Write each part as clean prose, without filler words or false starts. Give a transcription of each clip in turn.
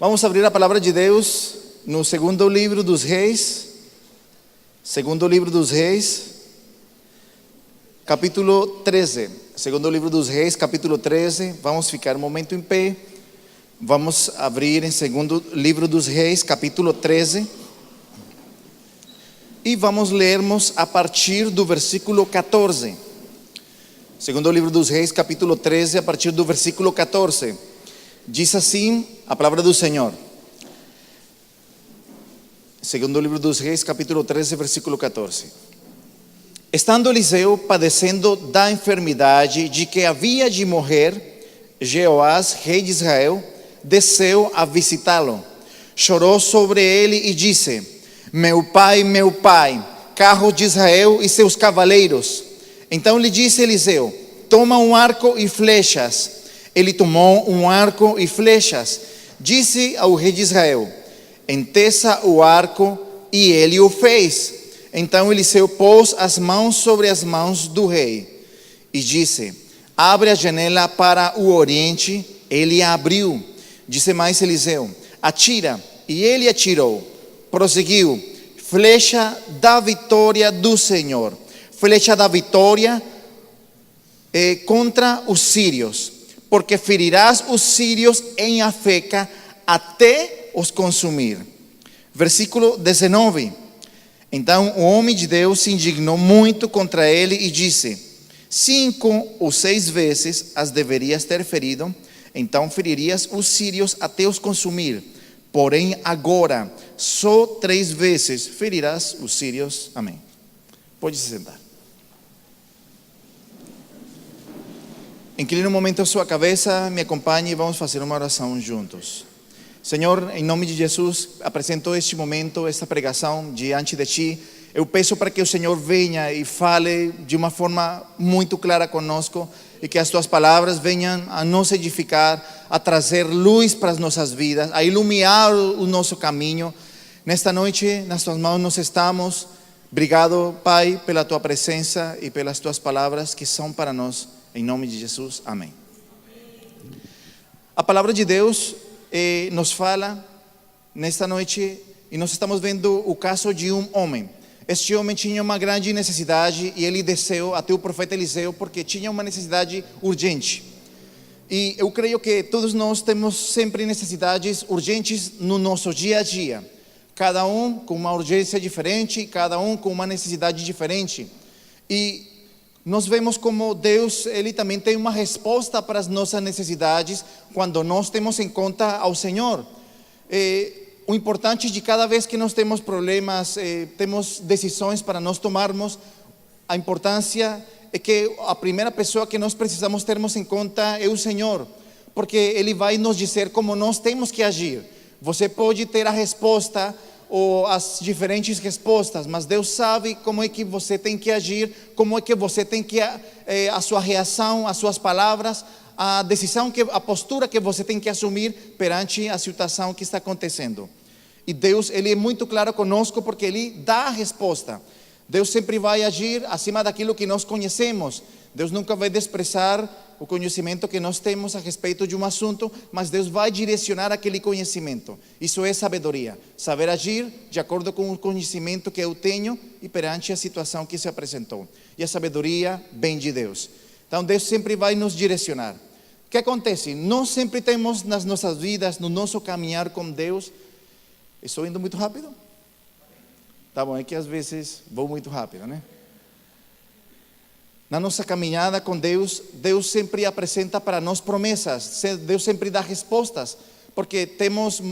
Vamos abrir a palavra de Deus no segundo livro dos Reis. Segundo livro dos Reis, capítulo 13. Segundo livro dos Reis, capítulo 13. Vamos ficar um momento em pé. Vamos abrir em segundo livro dos Reis, capítulo 13. E vamos lermos a partir do versículo 14. Segundo livro dos Reis, capítulo 13, a partir do versículo 14. Diz assim a palavra do Senhor. Segundo livro dos Reis, capítulo 13, versículo 14. Estando Eliseu padecendo da enfermidade de que havia de morrer, Jeoás, rei de Israel, desceu a visitá-lo. Chorou sobre ele e disse: meu pai, carro de Israel e seus cavaleiros. Então lhe disse Eliseu: toma um arco e flechas. Ele tomou um arco e flechas. Disse ao rei de Israel: enteça o arco, e ele o fez. Então Eliseu pôs as mãos sobre as mãos do rei e disse: abre a janela para o oriente. Ele a abriu. Disse mais Eliseu: atira. E ele atirou. Prosseguiu: flecha da vitória do Senhor, flecha da vitória contra os sírios, porque ferirás os sírios em Afeca até os consumir. Versículo 19. Então o homem de Deus se indignou muito contra ele e disse: 5 ou 6 vezes as deverias ter ferido, então feririas os sírios até os consumir. Porém agora só 3 vezes ferirás os sírios. Amém. Pode se sentar. Incline um momento a sua cabeça, me acompanhe e vamos fazer uma oração juntos. Senhor, em nome de Jesus, apresento este momento, esta pregação diante de Ti. Eu peço para que o Senhor venha e fale de uma forma muito clara conosco e que as Tuas palavras venham a nos edificar, a trazer luz para as nossas vidas, a iluminar o nosso caminho. Nesta noite, nas Tuas mãos nós estamos. Obrigado, Pai, pela Tua presença e pelas Tuas palavras que são para nós. Em nome de Jesus, amém. A palavra de Deus nos fala nesta noite, e nós estamos vendo o caso de um homem. Este homem tinha uma grande necessidade e ele desceu até o profeta Eliseu porque tinha uma necessidade urgente. E eu creio que todos nós temos sempre necessidades urgentes no nosso dia a dia. Cada um com uma urgência diferente, cada um com uma necessidade diferente. E nós vemos como Deus, Ele também tem uma resposta para as nossas necessidades quando nós temos em conta ao Senhor. O importante de cada vez que nós temos problemas, temos decisões para nós tomarmos, a importância é que a primeira pessoa que nós precisamos termos em conta é o Senhor, porque Ele vai nos dizer como nós temos que agir. Você pode ter a resposta ou as diferentes respostas, mas Deus sabe como é que você tem que agir, como é que você tem que a sua reação, as suas palavras, a decisão, a postura que você tem que assumir perante a situação que está acontecendo. E Deus, Ele é muito claro conosco porque Ele dá a resposta. Deus sempre vai agir acima daquilo que nós conhecemos. Deus nunca vai desprezar o conhecimento que nós temos a respeito de um assunto, mas Deus vai direcionar aquele conhecimento. Isso é sabedoria, saber agir de acordo com o conhecimento que eu tenho e perante a situação que se apresentou. E a sabedoria vem de Deus. Então Deus sempre vai nos direcionar. O que acontece? Nós sempre temos nas nossas vidas, no nosso caminhar com Deus. Estou indo muito rápido? Tá bom, é que às vezes vou muito rápido, né? Na nossa caminhada com Deus, Deus sempre apresenta para nós promessas, Deus sempre dá respostas, porque temos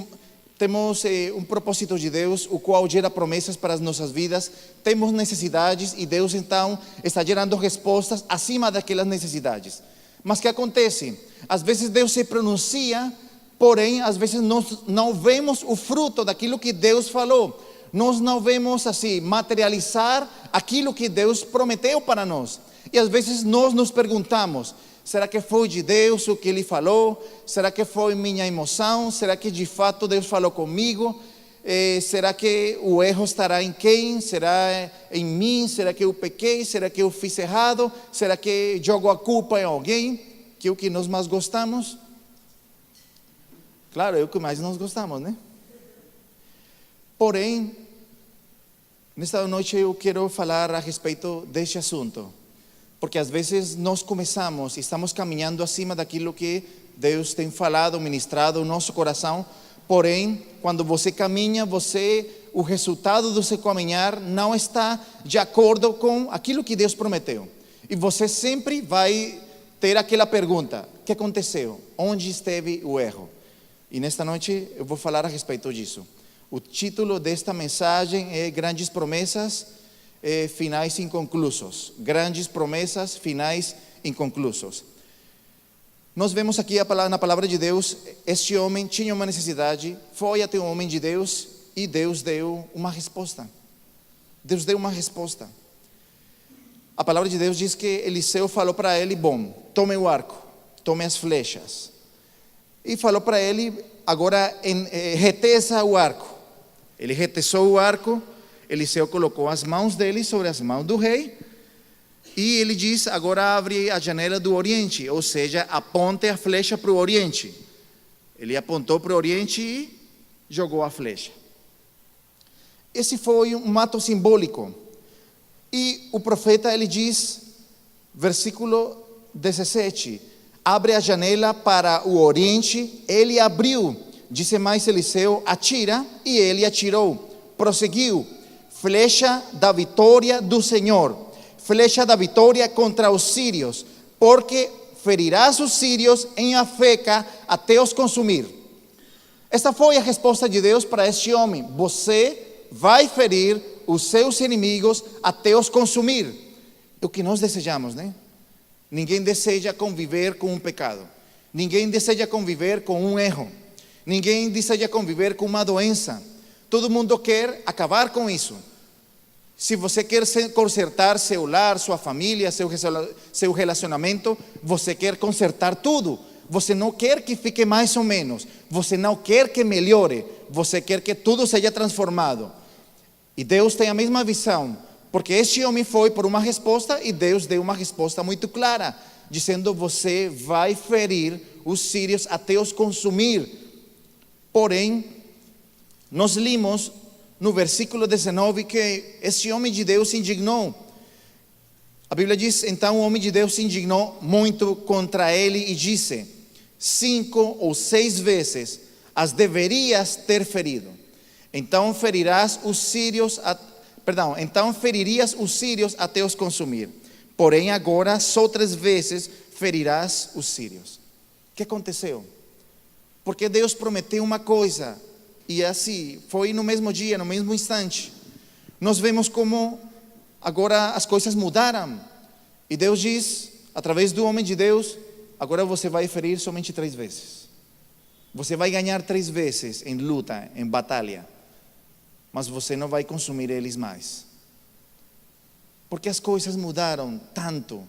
um propósito de Deus, o qual gera promessas para as nossas vidas, temos necessidades e Deus então está gerando respostas acima daquelas necessidades. Mas o que acontece? Às vezes Deus se pronuncia, porém às vezes nós não vemos o fruto daquilo que Deus falou, nós não vemos assim materializar aquilo que Deus prometeu para nós. E às vezes nós nos perguntamos: será que foi de Deus o que Ele falou? Será que foi minha emoção? Será que de fato Deus falou comigo? Será que o erro estará em quem? Será em mim? Será que eu pequei? Será que eu fiz errado? Será que jogo a culpa em alguém? Que é o que nós mais gostamos? Claro, é o que mais nós gostamos, né? Porém, nesta noite eu quero falar a respeito deste assunto, porque às vezes nós começamos e estamos caminhando acima daquilo que Deus tem falado, ministrado no nosso coração. Porém, quando você caminha, o resultado do seu caminhar não está de acordo com aquilo que Deus prometeu. E você sempre vai ter aquela pergunta: o que aconteceu? Onde esteve o erro? E nesta noite eu vou falar a respeito disso. O título desta mensagem é Grandes Promessas, Finais Inconclusos. Grandes Promessas, Finais Inconclusos. Nós vemos aqui na palavra de Deus, este homem tinha uma necessidade, foi até um homem de Deus e Deus deu uma resposta. Deus deu uma resposta. A palavra de Deus diz que Eliseu falou para ele: bom, tome o arco, tome as flechas. E falou para ele: agora reteça o arco. Ele retesou o arco, Eliseu colocou as mãos dele sobre as mãos do rei. E ele diz: agora abre a janela do oriente, ou seja, aponte a flecha para o oriente. Ele apontou para o oriente e jogou a flecha. Esse foi um ato simbólico. E o profeta, ele diz, versículo 17: abre a janela para o oriente. Ele abriu, disse mais Eliseu: atira, e ele atirou. Prosseguiu: flecha da vitória do Senhor, flecha da vitória contra os sírios, porque ferirás os sírios em Afeca até os consumir. Esta foi a resposta de Deus para este homem: você vai ferir os seus inimigos até os consumir. É o que nós desejamos, né? Ninguém deseja conviver com um pecado. Ninguém deseja conviver com um erro. Ninguém deseja conviver com uma doença. Todo mundo quer acabar com isso. Se você quer consertar seu lar, sua família, seu relacionamento, você quer consertar tudo. Você não quer que fique mais ou menos. Você não quer que melhore. Você quer que tudo seja transformado. E Deus tem a mesma visão, porque este homem foi por uma resposta e Deus deu uma resposta muito clara, dizendo: você vai ferir os sírios até os consumir. Porém, nós limos no versículo 19 que esse homem de Deus se indignou. A Bíblia diz: então o homem de Deus se indignou muito contra ele e disse: 5 ou 6 vezes as deverias ter ferido. Então ferirías os sírios até os consumir. Porém agora só 3 vezes ferirás os sírios. O que aconteceu? Porque Deus prometeu uma coisa e assim foi no mesmo dia, no mesmo instante. Nós vemos como agora as coisas mudaram. E Deus diz, através do homem de Deus: agora você vai ferir somente 3 vezes. Você vai ganhar 3 vezes em luta, em batalha, mas você não vai consumir eles mais. Porque as coisas mudaram tanto.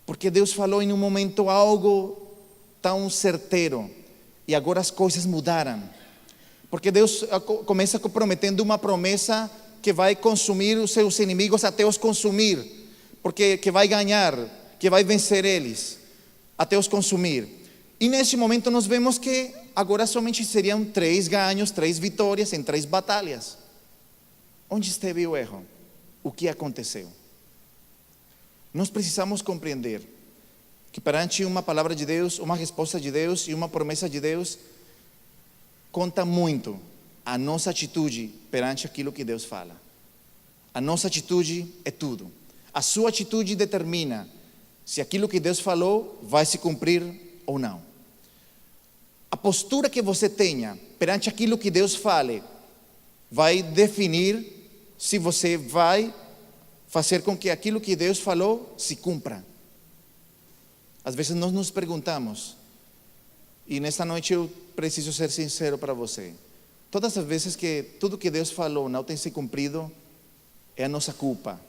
Porque Deus falou em um momento algo tão certeiro e agora as coisas mudaram. Porque Deus começa prometendo uma promessa que vai consumir os seus inimigos até os consumir. Porque que vai ganhar, que vai vencer eles até os consumir. E nesse momento nós vemos que agora somente seriam 3 ganhos, 3 vitórias em 3 batalhas. Onde esteve o erro? O que aconteceu? Nós precisamos compreender que perante uma palavra de Deus, uma resposta de Deus e uma promessa de Deus, conta muito a nossa atitude perante aquilo que Deus fala. A nossa atitude é tudo. A sua atitude determina se aquilo que Deus falou vai se cumprir ou não. A postura que você tenha perante aquilo que Deus fale vai definir se você vai fazer com que aquilo que Deus falou se cumpra. Às vezes nós nos perguntamos, e nesta noite eu preciso ser sincero para você: todas as vezes que tudo que Deus falou não tem se cumprido, é a nossa culpa.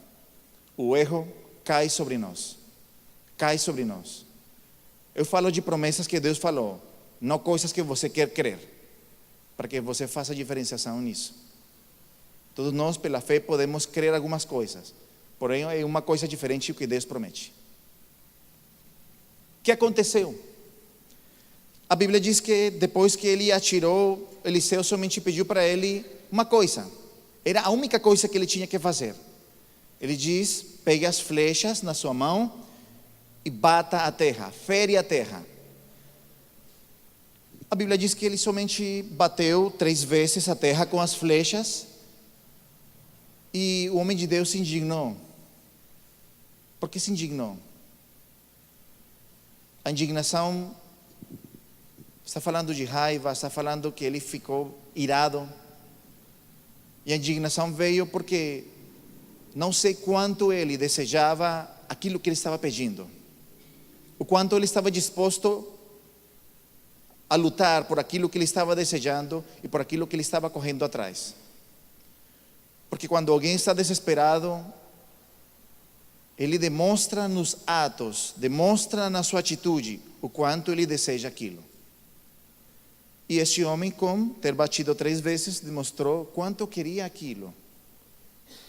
O erro cai sobre nós. Cai sobre nós. Eu falo de promessas que Deus falou, não coisas que você quer crer, para que você faça diferenciação nisso. Todos nós, pela fé, podemos crer algumas coisas, porém é uma coisa diferente do que Deus promete. O que aconteceu? A Bíblia diz que depois que ele atirou, Eliseu somente pediu para ele uma coisa. Era a única coisa que ele tinha que fazer. Ele diz: pegue as flechas na sua mão e bata a terra, fere a terra. A Bíblia diz que ele somente bateu 3 vezes a terra com as flechas. E o homem de Deus se indignou. Por que se indignou? A indignação está falando de raiva, está falando que ele ficou irado. E a indignação veio porque não sei quanto ele desejava aquilo que ele estava pedindo. O quanto ele estava disposto a lutar por aquilo que ele estava desejando e por aquilo que ele estava correndo atrás. Porque quando alguém está desesperado, ele demonstra nos atos, demonstra na sua atitude o quanto ele deseja aquilo. E este homem, com ter batido 3 vezes, demonstrou quanto queria aquilo.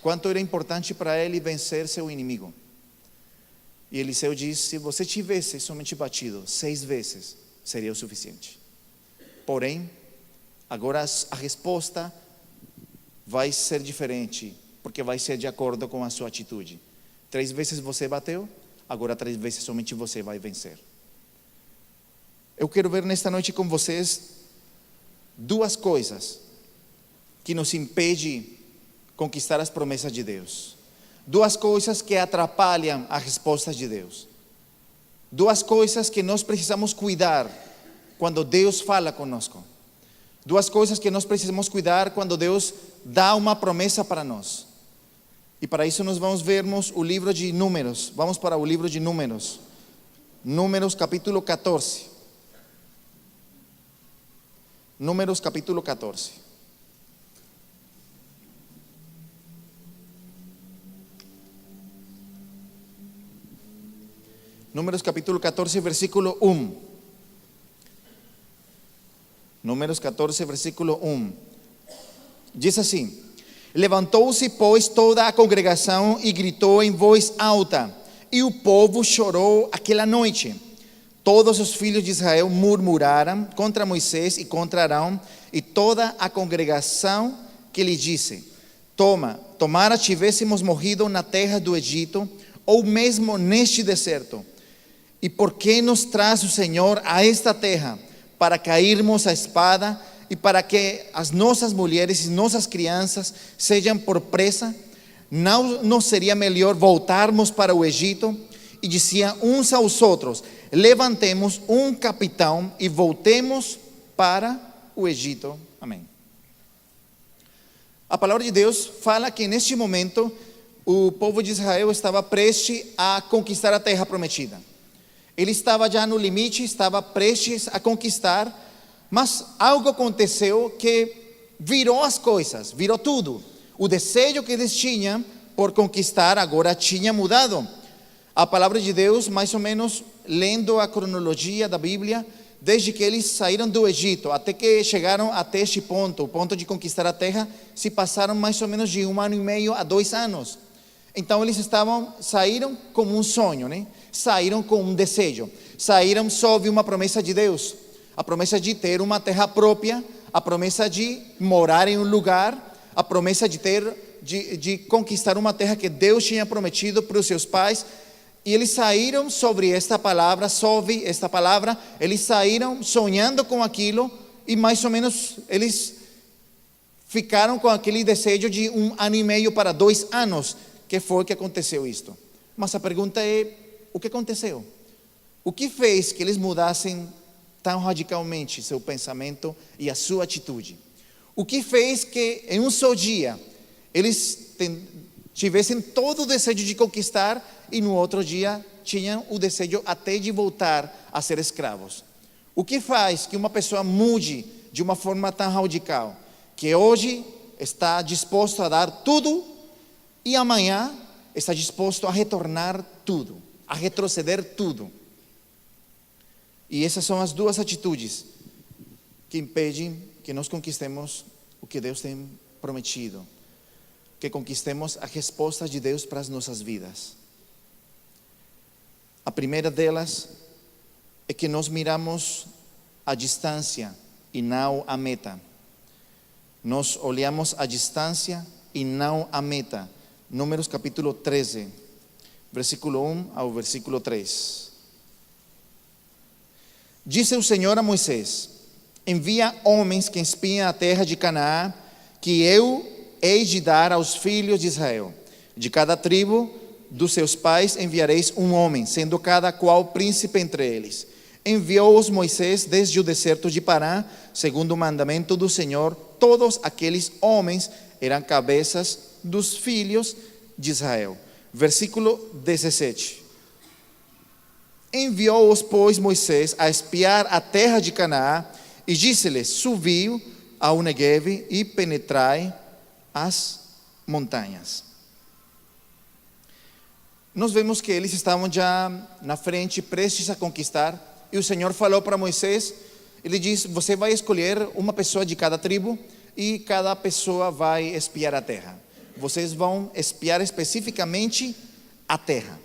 Quanto era importante para ele vencer seu inimigo. E Eliseu disse: se você tivesse somente batido 6 vezes, seria o suficiente. Porém, agora a resposta vai ser diferente, porque vai ser de acordo com a sua atitude. 3 vezes você bateu, agora 3 vezes somente você vai vencer. Eu quero ver nesta noite com vocês 2 coisas que nos impedem conquistar as promessas de Deus. 2 coisas que atrapalham as respostas de Deus. 2 coisas que nós precisamos cuidar quando Deus fala conosco. 2 coisas que nós precisamos cuidar quando Deus dá uma promessa para nós. E para isso nós vamos vermos o livro de Números. Vamos para o livro de Números. Números capítulo 14. Números capítulo 14. Números capítulo 14, versículo 1. Números 14, versículo 1. Diz assim: levantou-se, pois, toda a congregação e gritou em voz alta, e o povo chorou aquela noite. Todos os filhos de Israel murmuraram contra Moisés e contra Arão, e toda a congregação que lhe disse: tomara tivéssemos morrido na terra do Egito, ou mesmo neste deserto. E por que nos traz o Senhor a esta terra? Para cairmos à espada e para que as nossas mulheres e nossas crianças sejam por presa? Não seria melhor voltarmos para o Egito? E diziam uns aos outros: levantemos um capitão e voltemos para o Egito. Amém. A palavra de Deus fala que neste momento o povo de Israel estava prestes a conquistar a terra prometida. Ele estava já no limite, estava prestes a conquistar, mas algo aconteceu que virou as coisas, virou tudo. O desejo que eles tinham por conquistar agora tinha mudado. A palavra de Deus, mais ou menos lendo a cronologia da Bíblia, desde que eles saíram do Egito até que chegaram até este ponto, o ponto de conquistar a terra, se passaram mais ou menos de 1 ano e meio a 2 anos. Então eles saíram como um sonho, né? Saíram com um desejo, saíram sob uma promessa de Deus, a promessa de ter uma terra própria, a promessa de morar em um lugar, a promessa de conquistar uma terra que Deus tinha prometido para os seus pais. E eles saíram sobre esta palavra, eles saíram sonhando com aquilo, e mais ou menos eles ficaram com aquele desejo de 1 ano e meio para 2 anos, que foi que aconteceu isto. Mas a pergunta é: o que aconteceu? O que fez que eles mudassem tão radicalmente seu pensamento e a sua atitude? O que fez que em um só dia eles tivessem todo o desejo de conquistar e no outro dia tinham o desejo até de voltar a ser escravos? O que faz que uma pessoa mude de uma forma tão radical, que hoje está disposto a dar tudo e amanhã está disposto a retornar tudo, a retroceder tudo? E essas são as 2 atitudes que impedem que nós conquistemos o que Deus tem prometido, que conquistemos as respostas de Deus para as nossas vidas. A primeira delas é que nós miramos a distância e não a meta. Nós olhamos a distância e não a meta. Números capítulo 13, versículo 1 ao versículo 3. Disse o Senhor a Moisés: envia homens que espiem a terra de Canaã, que eu hei de dar aos filhos de Israel. De cada tribo dos seus pais enviareis um homem, sendo cada qual príncipe entre eles. Enviou-os Moisés desde o deserto de Pará, segundo o mandamento do Senhor. Todos aqueles homens eram cabeças dos filhos de Israel. Versículo 17. Enviou-os, pois, Moisés a espiar a terra de Canaã, e disse-lhes: subiu ao Negueve e penetrai as montanhas. Nós vemos que eles estavam já na frente, prestes a conquistar, e o Senhor falou para Moisés, ele diz: você vai escolher uma pessoa de cada tribo, e cada pessoa vai espiar a terra. Vocês vão espiar especificamente a terra.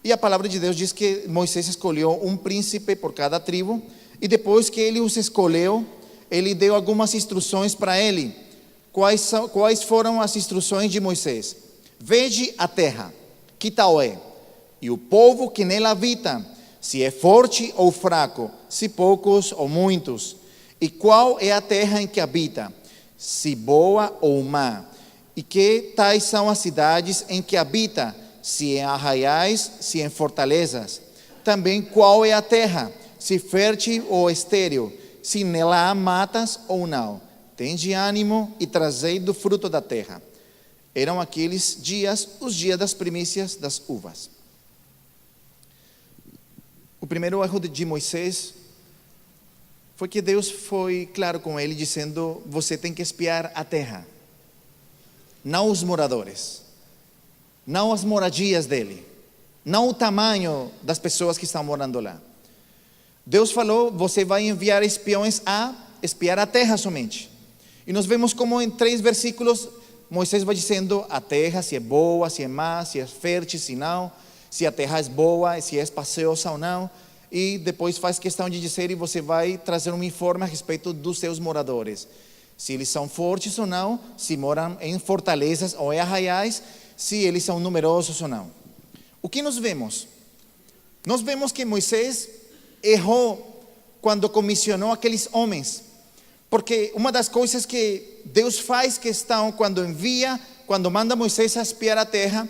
E a palavra de Deus diz que Moisés escolheu um príncipe por cada tribo, e depois que ele os escolheu, ele deu algumas instruções para ele. Quais foram as instruções de Moisés? Veja a terra, que tal é? E o povo que nela habita, se é forte ou fraco, se poucos ou muitos. E qual é a terra em que habita? Se boa ou má. E que tais são as cidades em que habita? Se em arraiais, se em fortalezas. Também qual é a terra? Se fértil ou estéril, se nela há matas ou não. Tende ânimo e trazei do fruto da terra. Eram aqueles dias, os dias das primícias das uvas. O primeiro erro de Moisés foi que Deus foi claro com ele, dizendo: você tem que espiar a terra, não os moradores, não as moradias dele, não o tamanho das pessoas que estão morando lá. Deus falou: você vai enviar espiões a espiar a terra somente. E nós vemos como em 3 versículos Moisés vai dizendo a terra, se é boa, se é má, se é fértil, se não, se a terra é boa, se é espaciosa ou não. E depois faz questão de dizer, e você vai trazer um informe a respeito dos seus moradores, se eles são fortes ou não, se moram em fortalezas ou em arraiais, se eles são numerosos ou não. O que nós vemos? Nós vemos que Moisés errou quando comissionou aqueles homens, porque uma das coisas que Deus faz questão quando envia, quando manda Moisés a espiar a terra,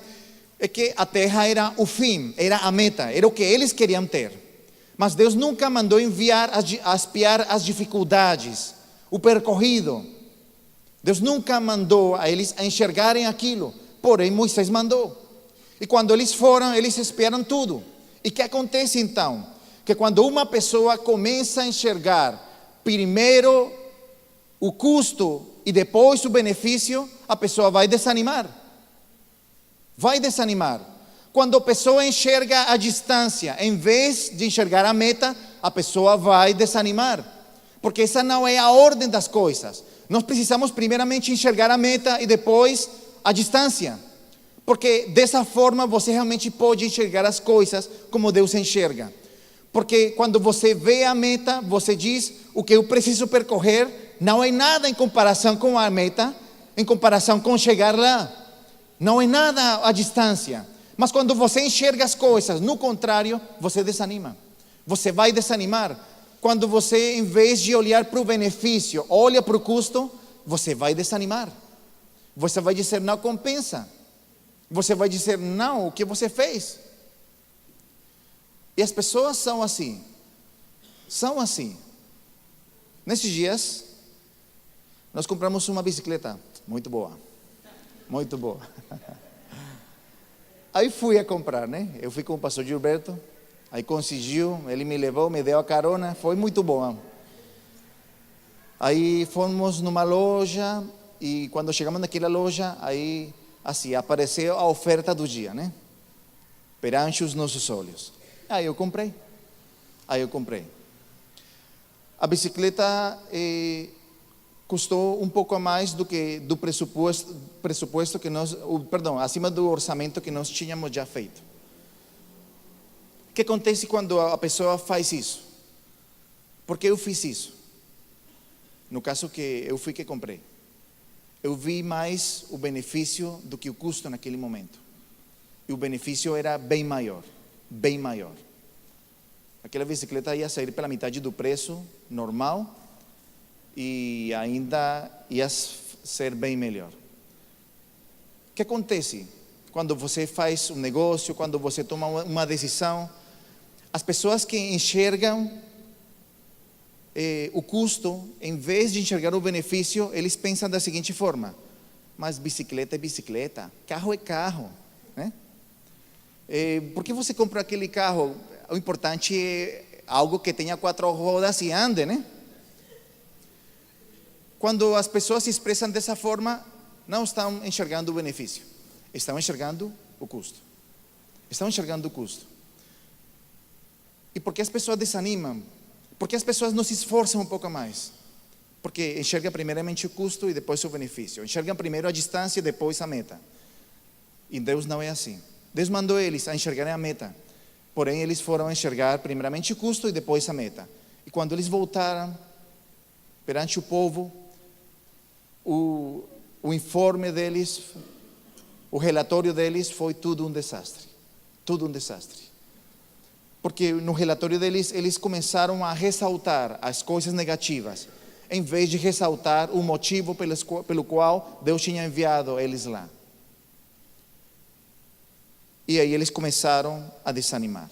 é que a terra era o fim, era a meta, era o que eles queriam ter. Mas Deus nunca mandou enviar a espiar as dificuldades, o percorrido. Deus nunca mandou a eles a enxergarem aquilo, porém Moisés mandou. E quando eles foram, eles espiaram tudo. E o que acontece então? Que quando uma pessoa começa a enxergar primeiro o custo e depois o benefício, a pessoa vai desanimar. Vai desanimar. Quando a pessoa enxerga a distância, em vez de enxergar a meta, a pessoa vai desanimar. Porque essa não é a ordem das coisas. Nós precisamos primeiramente enxergar a meta e depois a distância. Porque dessa forma você realmente pode enxergar as coisas como Deus enxerga. Porque quando você vê a meta, você diz: o que eu preciso percorrer não é nada em comparação com a meta, em comparação com chegar lá. Não é nada a distância. Mas quando você enxerga as coisas, no contrário, você desanima. Você vai desanimar. Quando você, em vez de olhar para o benefício, olha para o custo, você vai desanimar. Você vai dizer: não compensa. Você vai dizer: não, o que você fez? E as pessoas são assim. São assim. Nesses dias, nós compramos uma bicicleta muito boa. Muito boa. Aí fui a comprar, né? Eu fui com o pastor Gilberto. Aí conseguiu, ele me levou, me deu a carona. Foi muito bom. Aí fomos numa loja. E quando chegamos naquela loja, aí assim, apareceu a oferta do dia, né? Perante os nossos olhos. Aí eu comprei. A bicicleta custou um pouco a mais do que do pressuposto que nós, acima do orçamento que nós tínhamos já feito. O que acontece quando a pessoa faz isso? Por que eu fiz isso? No caso que eu fui que comprei, eu vi mais o benefício do que o custo naquele momento. E o benefício era bem maior, bem maior. Aquela bicicleta ia sair pela metade do preço normal e ainda ia ser bem melhor. O que acontece quando você faz um negócio, quando você toma uma decisão? As pessoas que enxergam o custo, em vez de enxergar o benefício, eles pensam da seguinte forma: mas bicicleta é bicicleta, carro é carro, né? Por que você comprou aquele carro? O importante é algo que tenha 4 rodas e ande, né? Quando as pessoas se expressam dessa forma, não estão enxergando o benefício, estão enxergando o custo. Estão enxergando o custo. E por que as pessoas desanimam? Porque as pessoas não se esforçam um pouco mais? Porque enxergam primeiramente o custo e depois o benefício. Enxergam primeiro a distância e depois a meta. E Deus não é assim. Deus mandou eles a enxergarem a meta. Porém, eles foram enxergar primeiramente o custo e depois a meta. E quando eles voltaram perante o povo, o informe deles, o relatório deles foi tudo um desastre. Tudo um desastre. Porque no relatório deles, eles começaram a ressaltar as coisas negativas, em vez de ressaltar o motivo pelo qual Deus tinha enviado eles lá. E aí eles começaram a desanimar.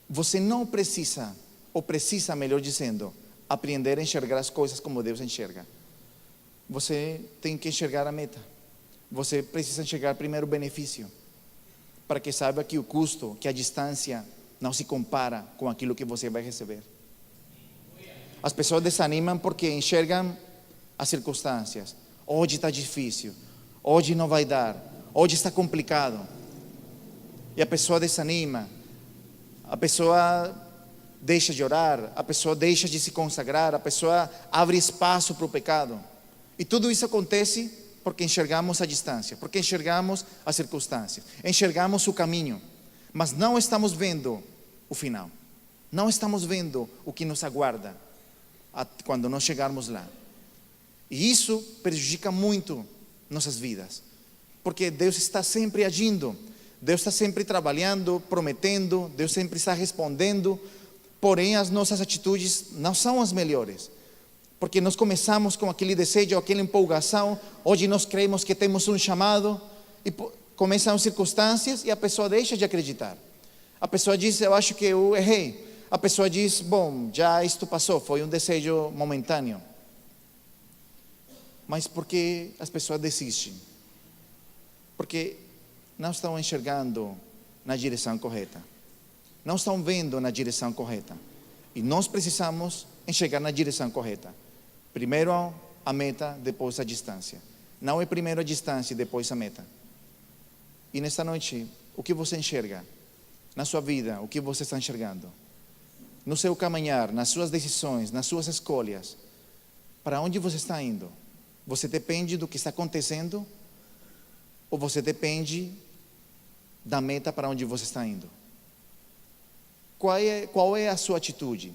Você não precisa, ou precisa, melhor dizendo, aprender a enxergar as coisas como Deus enxerga. Você tem que enxergar a meta. Você precisa enxergar primeiro o benefício, para que saiba que o custo, que a distância não se compara com aquilo que você vai receber. As pessoas desanimam porque enxergam as circunstâncias. Hoje está difícil, hoje não vai dar, hoje está complicado. E a pessoa desanima, a pessoa deixa de orar, a pessoa deixa de se consagrar, a pessoa abre espaço para o pecado. E tudo isso acontece porque enxergamos a distância, porque enxergamos as circunstâncias, enxergamos o caminho, mas não estamos vendo o final, não estamos vendo o que nos aguarda quando nós chegarmos lá. E isso prejudica muito nossas vidas, porque Deus está sempre agindo, Deus está sempre trabalhando, prometendo, Deus sempre está respondendo, porém as nossas atitudes não são as melhores. Porque nós começamos com aquele desejo, aquela empolgação. Hoje nós creemos que temos um chamado e começam as circunstâncias e a pessoa deixa de acreditar. A pessoa diz: eu acho que eu errei. A pessoa diz: bom, já isto passou, foi um desejo momentâneo. Mas por que as pessoas desistem? Porque não estão enxergando na direção correta, não estão vendo na direção correta. E nós precisamos enxergar na direção correta. Primeiro a meta, depois a distância. Não é primeiro a distância e depois a meta. E nesta noite, o que você enxerga na sua vida? O que você está enxergando no seu caminhar, nas suas decisões, nas suas escolhas? Para onde você está indo? Você depende do que está acontecendo? Ou você depende da meta para onde você está indo? Qual é a sua atitude?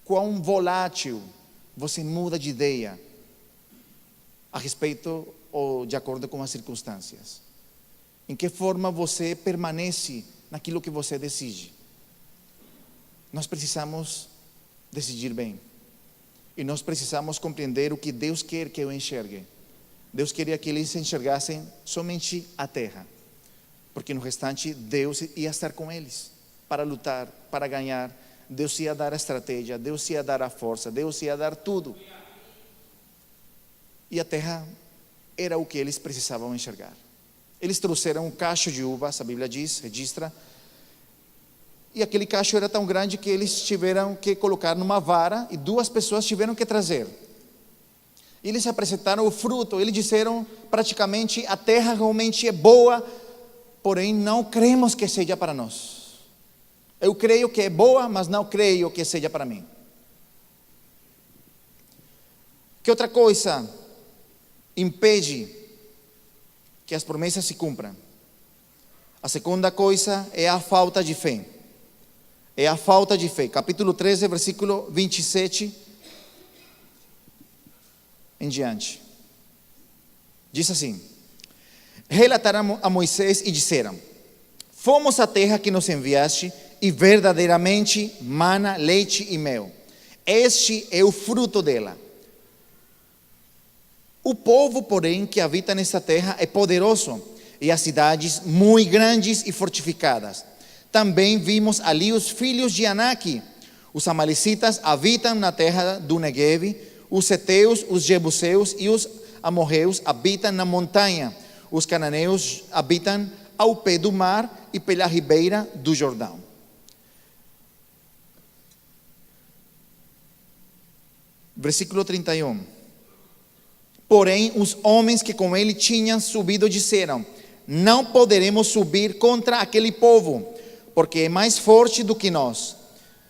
Quão volátil você muda de ideia a respeito ou de acordo com as circunstâncias? Em que forma você permanece naquilo que você decide? Nós precisamos decidir bem. E nós precisamos compreender o que Deus quer que eu enxergue. Deus queria que eles enxergassem somente a terra, porque no restante Deus ia estar com eles para lutar, para ganhar. Deus ia dar a estratégia, Deus ia dar a força, Deus ia dar tudo. E a terra era o que eles precisavam enxergar. Eles trouxeram um cacho de uvas, a Bíblia diz, registra, e aquele cacho era tão grande que eles tiveram que colocar numa vara e 2 pessoas tiveram que trazer. Eles apresentaram o fruto, eles disseram praticamente: a terra realmente é boa, porém não cremos que seja para nós. Eu creio que é boa, mas não creio que seja para mim. Que outra coisa impede que as promessas se cumpram? A segunda coisa é a falta de fé. é a falta de fé. Capítulo 13, versículo 27 em diante. Diz assim: relataram a Moisés e disseram: fomos à terra que nos enviaste, e verdadeiramente mana, leite e mel. Este é o fruto dela. O povo, porém, que habita nesta terra é poderoso, e as cidades muito grandes e fortificadas. Também vimos ali os filhos de Anak. Os amalecitas habitam na terra do Neguev, os heteus, os jebuseus e os amorreus habitam na montanha. Os cananeus habitam ao pé do mar e pela ribeira do Jordão. Versículo 31. Porém, os homens que com ele tinham subido disseram: não poderemos subir contra aquele povo, porque é mais forte do que nós.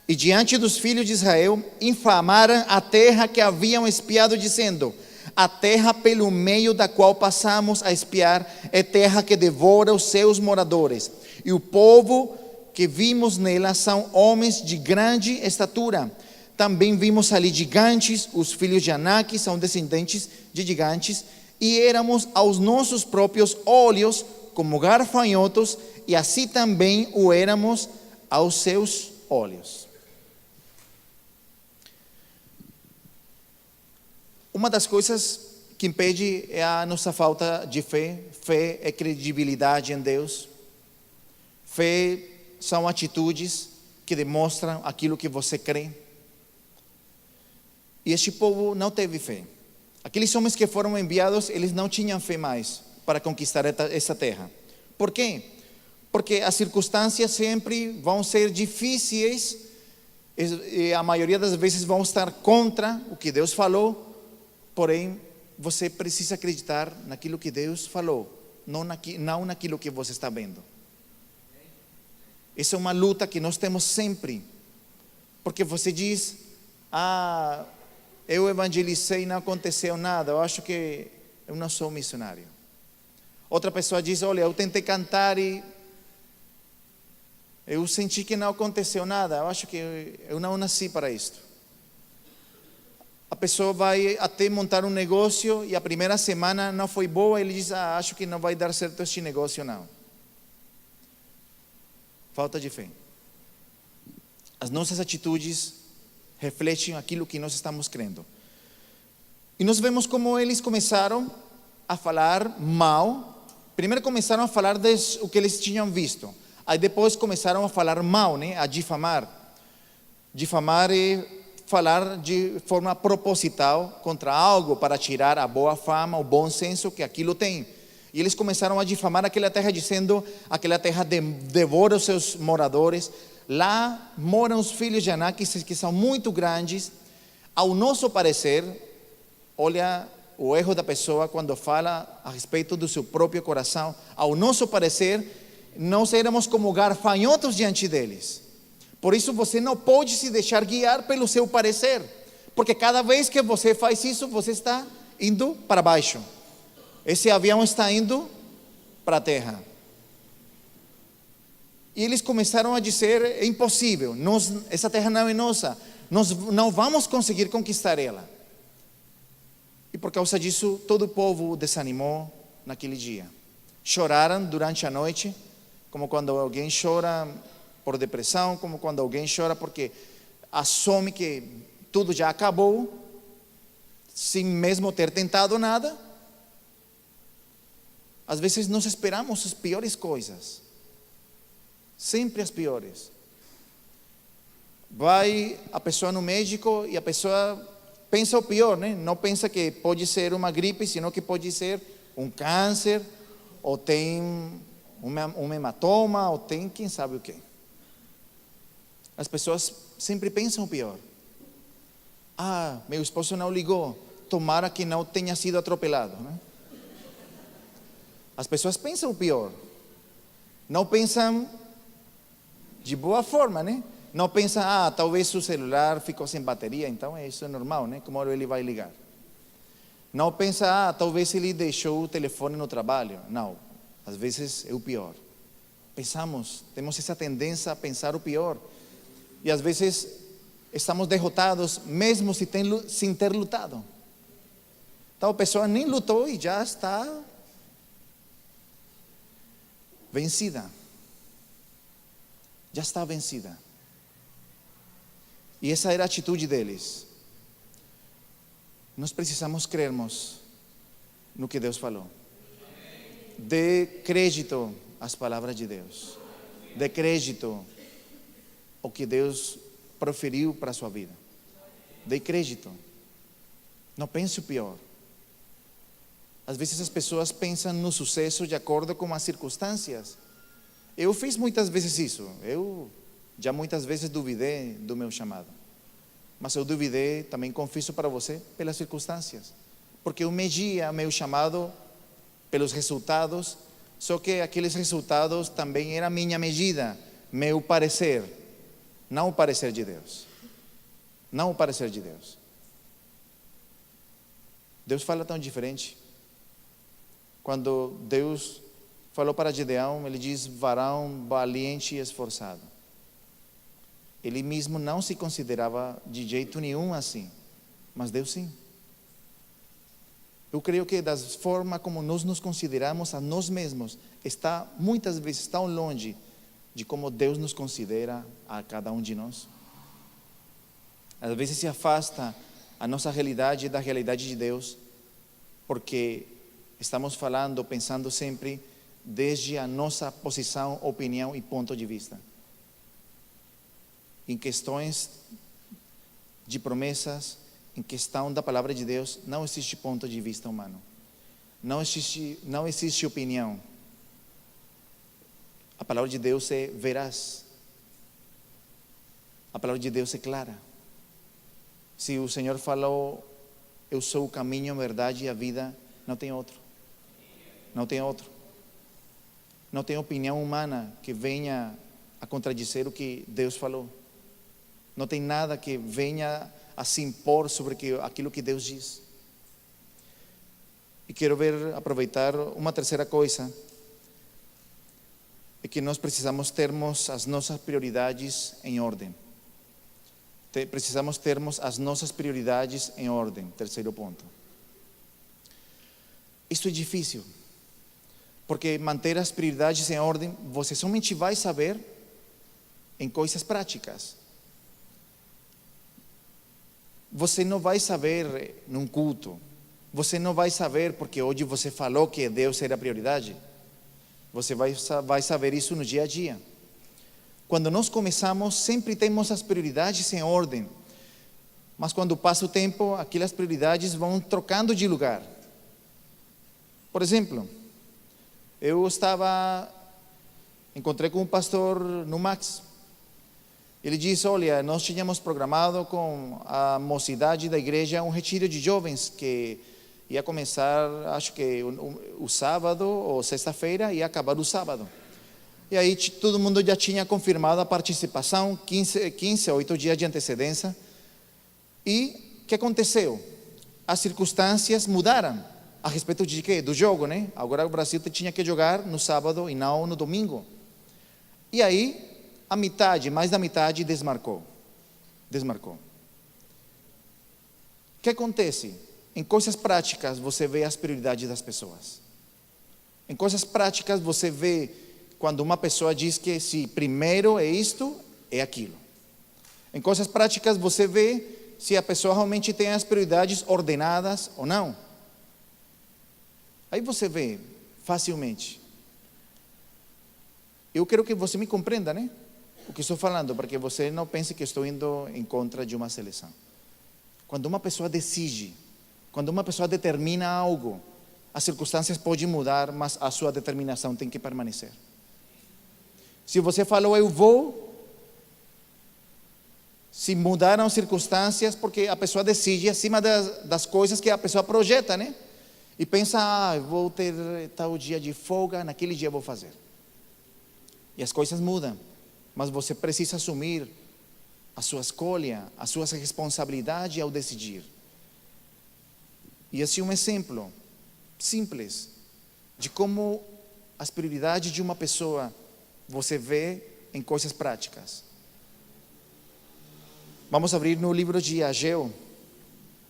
E diante dos filhos de Israel, infamaram a terra que haviam espiado, dizendo: a terra pelo meio da qual passamos a espiar é terra que devora os seus moradores. E o povo que vimos nela são homens de grande estatura. Também vimos ali gigantes, os filhos de Anak são descendentes de gigantes, e éramos aos nossos próprios olhos como gafanhotos, e assim também o éramos aos seus olhos. Uma das coisas que impede é a nossa falta de fé. Fé é credibilidade em Deus. Fé são atitudes que demonstram aquilo que você crê. E este povo não teve fé. Aqueles homens que foram enviados, eles não tinham fé mais para conquistar essa terra. Por quê? Porque as circunstâncias sempre vão ser difíceis, e a maioria das vezes vão estar contra o que Deus falou. Porém, você precisa acreditar naquilo que Deus falou, não naquilo que você está vendo. Essa é uma luta que nós temos sempre. Porque você diz: eu evangelizei e não aconteceu nada, eu acho que eu não sou missionário. Outra pessoa diz: olha, eu tentei cantar e eu senti que não aconteceu nada, eu acho que eu não nasci para isto. A pessoa vai até montar um negócio e a primeira semana não foi boa, ele diz: acho que não vai dar certo este negócio não. Falta de fé. As nossas atitudes refletem aquilo que nós estamos crendo. E nós vemos como eles começaram a falar mal. Primeiro começaram a falar do que eles tinham visto. Aí depois começaram a falar mal, né? A difamar. Difamar é falar de forma proposital contra algo para tirar a boa fama, o bom senso que aquilo tem. E eles começaram a difamar aquela terra, dizendo: aquela terra devora os seus moradores. Lá moram os filhos de Anak, que são muito grandes. Ao nosso parecer, olha o erro da pessoa quando fala a respeito do seu próprio coração. Ao nosso parecer, nós éramos como gafanhotos diante deles. Por isso você não pode se deixar guiar pelo seu parecer, porque cada vez que você faz isso, você está indo para baixo. Esse avião está indo para a terra. E eles começaram a dizer: é impossível, essa terra não é nossa, nós não vamos conseguir conquistar ela. E por causa disso, todo o povo desanimou naquele dia. Choraram durante a noite, como quando alguém chora por depressão, como quando alguém chora porque assume que tudo já acabou, sem mesmo ter tentado nada. Às vezes nós esperamos as piores coisas. Sempre as piores. Vai a pessoa no médico e a pessoa pensa o pior, né? Não pensa que pode ser uma gripe, senão que pode ser um câncer, ou tem um hematoma, ou tem quem sabe o quê. As pessoas sempre pensam o pior. Meu esposo não ligou, tomara que não tenha sido atropelado, né? As pessoas pensam o pior. Não pensam de boa forma, né? Não pensam: talvez o celular ficou sem bateria, então isso é normal, né? Como ele vai ligar? Não pensa: talvez ele deixou o telefone no trabalho. Não, às vezes é o pior. Temos essa tendência a pensar o pior. E às vezes estamos derrotados mesmo sem ter lutado. Tal pessoa nem lutou e já está vencida. Já está vencida. E essa era a atitude deles. Nós precisamos crermos no que Deus falou. Dê crédito às palavras de Deus. Dê crédito ao que Deus proferiu para a sua vida. Dê crédito. Não pense o pior. Às vezes as pessoas pensam no sucesso de acordo com as circunstâncias. Eu fiz muitas vezes isso. Eu já muitas vezes duvidei do meu chamado. Mas eu duvidei, também confesso para você, pelas circunstâncias. Porque eu media meu chamado pelos resultados, só que aqueles resultados também eram minha medida, meu parecer, não o parecer de Deus. Não o parecer de Deus. Deus fala tão diferente. Quando Deus falou para Gideão, ele diz: varão valiente e esforçado. Ele mesmo não se considerava de jeito nenhum assim, mas Deus sim. Eu creio que da forma como nós nos consideramos a nós mesmos, está muitas vezes tão longe de como Deus nos considera a cada um de nós. Às vezes se afasta a nossa realidade da realidade de Deus, porque estamos falando, pensando sempre desde a nossa posição, opinião e ponto de vista. Em questões de promessas, em questão da palavra de Deus, não existe ponto de vista humano. Não existe opinião. A palavra de Deus é veraz. A palavra de Deus é clara. Se o Senhor falou, eu sou o caminho, a verdade e a vida, não tem outro. Não tem outro. Não tem opinião humana que venha a contradizer o que Deus falou. Não tem nada que venha a se impor sobre aquilo que Deus diz. E quero aproveitar uma terceira coisa, é que nós precisamos termos as nossas prioridades em ordem. Precisamos termos as nossas prioridades em ordem, terceiro ponto. Isso é difícil, porque manter as prioridades em ordem, você somente vai saber em coisas práticas. Você não vai saber num culto. Você não vai saber porque hoje você falou que Deus era a prioridade. Você vai saber isso no dia a dia. Quando nós começamos, sempre temos as prioridades em ordem. Mas quando passa o tempo, aquelas prioridades vão trocando de lugar. Por exemplo, encontrei com um pastor no Max. Ele disse: olha, nós tínhamos programado com a mocidade da igreja um retiro de jovens que ia começar, acho que o sábado ou sexta-feira, e ia acabar o sábado. E aí todo mundo já tinha confirmado a participação, 15 a 8 dias de antecedência. E o que aconteceu? As circunstâncias mudaram a respeito de quê? Do jogo, né? Agora o Brasil tinha que jogar no sábado e não no domingo. E aí mais da metade desmarcou. O que acontece? Em coisas práticas você vê as prioridades das pessoas. Em coisas práticas você vê quando uma pessoa diz que se primeiro é isto, é aquilo. Em coisas práticas você vê se a pessoa realmente tem as prioridades ordenadas ou não. Aí você vê facilmente. Eu quero que você me compreenda, né? O que estou falando, para que você não pense que estou indo em contra de uma seleção. Quando uma pessoa decide, quando uma pessoa determina algo, as circunstâncias podem mudar, mas a sua determinação tem que permanecer. Se você falou eu vou, se mudaram as circunstâncias, porque a pessoa decide acima das coisas que a pessoa projeta, né? E pensa, eu vou ter tal dia de folga, naquele dia eu vou fazer. E as coisas mudam. Mas você precisa assumir a sua escolha, a sua responsabilidade ao decidir. E esse é um exemplo simples de como as prioridades de uma pessoa você vê em coisas práticas. Vamos abrir no livro de Ageu,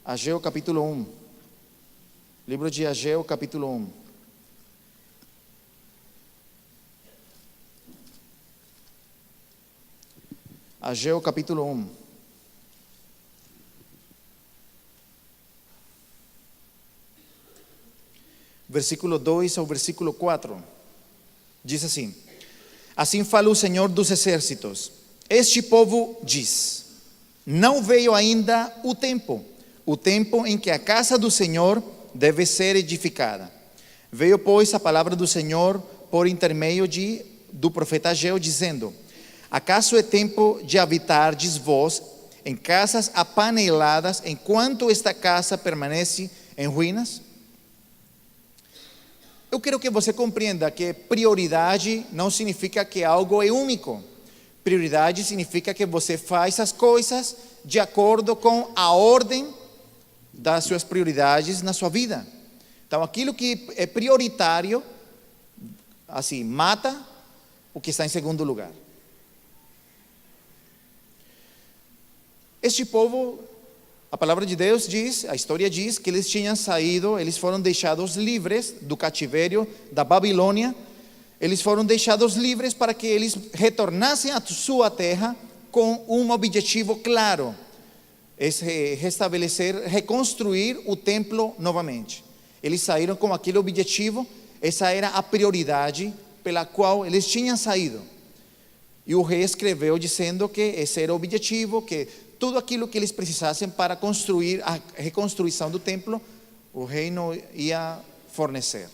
Ageu capítulo 1. Livro de Ageu capítulo 1. Ageu capítulo 1. Versículo 2 ao versículo 4. Diz assim: Assim fala o Senhor dos exércitos: Este povo diz: Não veio ainda o tempo em que a casa do Senhor deve ser edificada. Veio, pois, a palavra do Senhor por intermédio do profeta Ageu, dizendo: Acaso é tempo de habitardes vós em casas apaneladas, enquanto esta casa permanece em ruínas? Eu quero que você compreenda que prioridade não significa que algo é único. Prioridade significa que você faz as coisas de acordo com a ordem das suas prioridades na sua vida. Então, aquilo que é prioritário, assim, mata o que está em segundo lugar. Este povo, a palavra de Deus diz, a história diz que eles tinham saído, eles foram deixados livres do cativeiro da Babilônia. Eles foram deixados livres para que eles retornassem à sua terra com um objetivo claro: restabelecer, reconstruir o templo novamente. Eles saíram com aquele objetivo, essa era a prioridade pela qual eles tinham saído. E o rei escreveu dizendo que esse era o objetivo, que tudo aquilo que eles precisassem para construir a reconstrução do templo, o reino ia fornecer.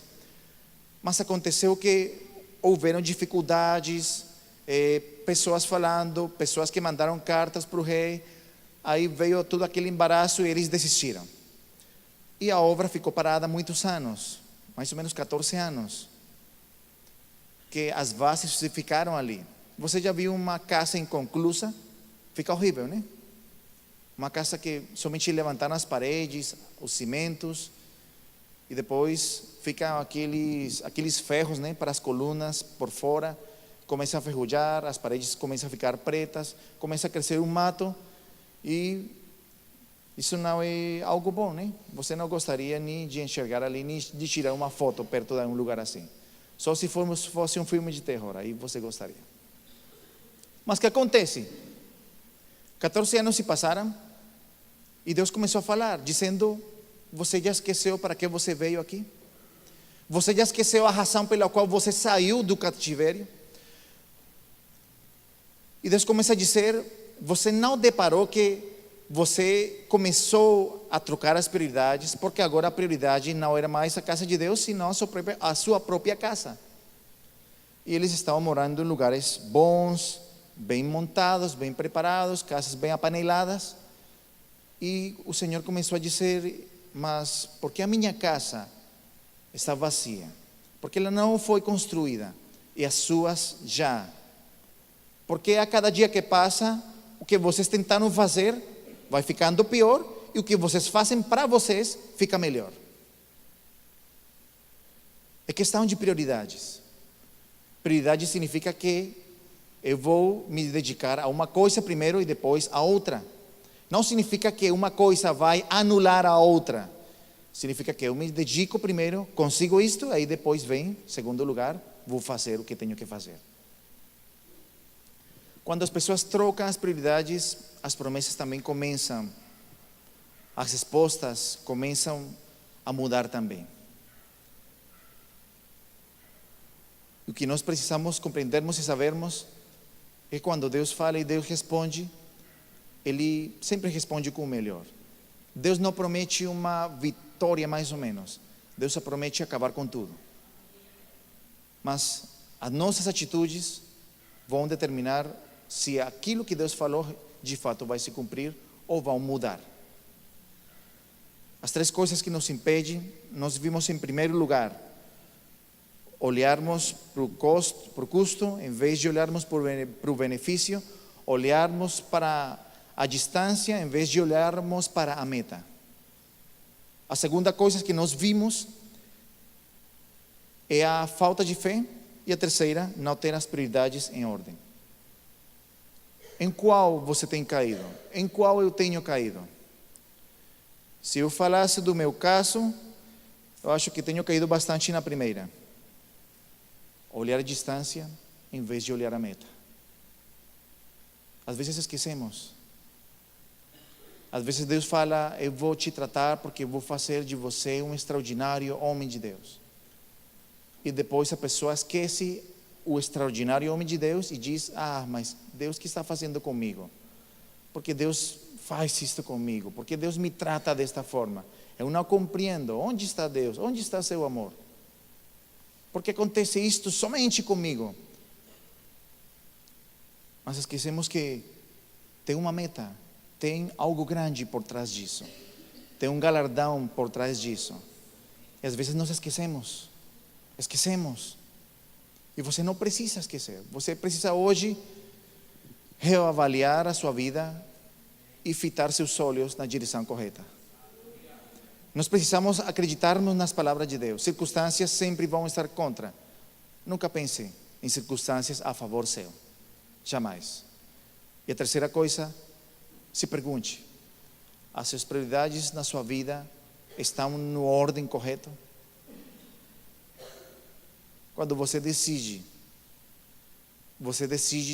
Mas aconteceu que houveram dificuldades, pessoas falando, pessoas que mandaram cartas para o rei. Aí veio todo aquele embaraço e eles desistiram. E a obra ficou parada muitos anos, mais ou menos 14 anos, que as bases ficaram ali. Você já viu uma casa inconclusa? Fica horrível, né? Uma casa que somente levantaram as paredes, os cimentos, e depois ficam aqueles ferros, né, para as colunas por fora, começam a ferrugem, as paredes começam a ficar pretas, começa a crescer um mato, e isso não é algo bom, né? Você não gostaria nem de enxergar ali, nem de tirar uma foto perto de um lugar assim. Só se fosse um filme de terror, aí você gostaria. Mas o que acontece? 14 anos se passaram e Deus começou a falar, dizendo: Você já esqueceu para que você veio aqui? Você já esqueceu a razão pela qual você saiu do cativeiro? E Deus começa a dizer: Você não deparou que você começou a trocar as prioridades, porque agora a prioridade não era mais a casa de Deus, senão a sua própria casa. E eles estavam morando em lugares bons, bem montados, bem preparados, casas bem apaneladas. E o Senhor começou a dizer: Mas por que a minha casa está vazia? Porque ela não foi construída, e as suas já. Porque a cada dia que passa, o que vocês tentaram fazer vai ficando pior, e o que vocês fazem para vocês fica melhor. É questão de prioridades. Prioridade significa que eu vou me dedicar a uma coisa primeiro e depois a outra. Não significa que uma coisa vai anular a outra. Significa que eu me dedico primeiro, consigo isto, aí depois vem, segundo lugar, vou fazer o que tenho que fazer. Quando as pessoas trocam as prioridades, as promessas também começam, as respostas começam a mudar também. O que nós precisamos compreendermos e sabermos é que quando Deus fala e Deus responde, Ele sempre responde com o melhor. Deus não promete uma vitória mais ou menos. Deus só promete acabar com tudo. Mas as nossas atitudes vão determinar se aquilo que Deus falou de fato vai se cumprir ou vão mudar. As três coisas que nos impedem, nós vimos em primeiro lugar, olharmos para o custo, em vez de olharmos para o benefício, olharmos para a distância, em vez de olharmos para a meta. A segunda coisa que nós vimos é a falta de fé, e a terceira, não ter as prioridades em ordem. Em qual você tem caído? Em qual eu tenho caído? Se eu falasse do meu caso, eu acho que tenho caído bastante na primeira. Olhar a distância em vez de olhar a meta. Às vezes esquecemos. Às vezes Deus fala, eu vou te tratar porque eu vou fazer de você um extraordinário homem de Deus. E depois a pessoa esquece o extraordinário homem de Deus e diz, mas Deus que está fazendo comigo? Porque Deus faz isto comigo? Porque Deus me trata desta forma? Eu não compreendo. Onde está Deus? Onde está seu amor? Porque acontece isto somente comigo? Mas esquecemos que tem uma meta, tem algo grande por trás disso, tem um galardão por trás disso. E às vezes nós esquecemos. E você não precisa esquecer. Você precisa hoje reavaliar a sua vida e fitar seus olhos na direção correta. Nós precisamos acreditarmos nas palavras de Deus. Circunstâncias sempre vão estar contra. Nunca pense em circunstâncias a favor seu. Jamais. E a terceira coisa, se pergunte: as suas prioridades na sua vida estão no ordem correta? Quando você decide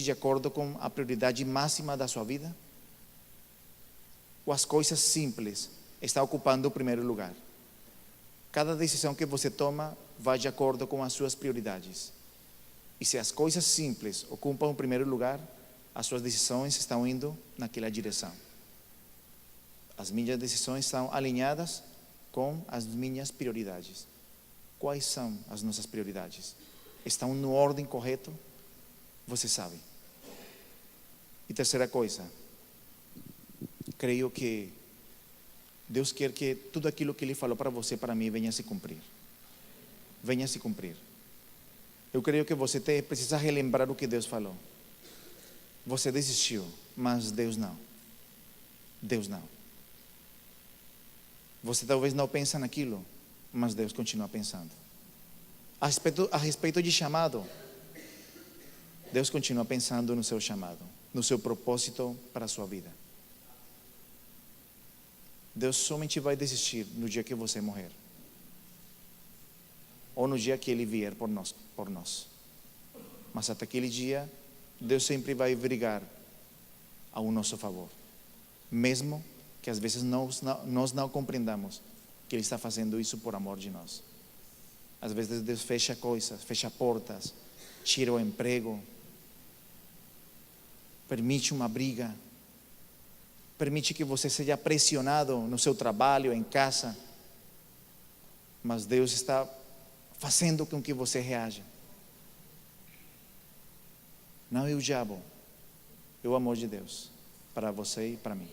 de acordo com a prioridade máxima da sua vida? Ou as coisas simples estão ocupando o primeiro lugar? Cada decisão que você toma vai de acordo com as suas prioridades. E se as coisas simples ocupam o primeiro lugar, as suas decisões estão indo naquela direção. As minhas decisões estão alinhadas com as minhas prioridades. Quais são as nossas prioridades? Estão no ordem correto? Você sabe. E terceira coisa, creio que Deus quer que tudo aquilo que Ele falou para você, para mim, venha a se cumprir. Venha a se cumprir. Eu creio que você precisa relembrar o que Deus falou. Você desistiu, mas Deus não. Deus não. Você talvez não pensa naquilo, mas Deus continua pensando. A respeito de chamado, Deus continua pensando no seu chamado, no seu propósito para a sua vida. Deus somente vai desistir no dia que você morrer, ou no dia que Ele vier por nós. Mas até aquele dia, Deus sempre vai brigar ao nosso favor, mesmo que às vezes nós não compreendamos que Ele está fazendo isso por amor de nós. Às vezes Deus fecha coisas, fecha portas, tira o emprego, permite uma briga, permite que você seja pressionado no seu trabalho, em casa, mas Deus está fazendo com que você reaja. Não é o diabo, é o amor de Deus para você e para mim.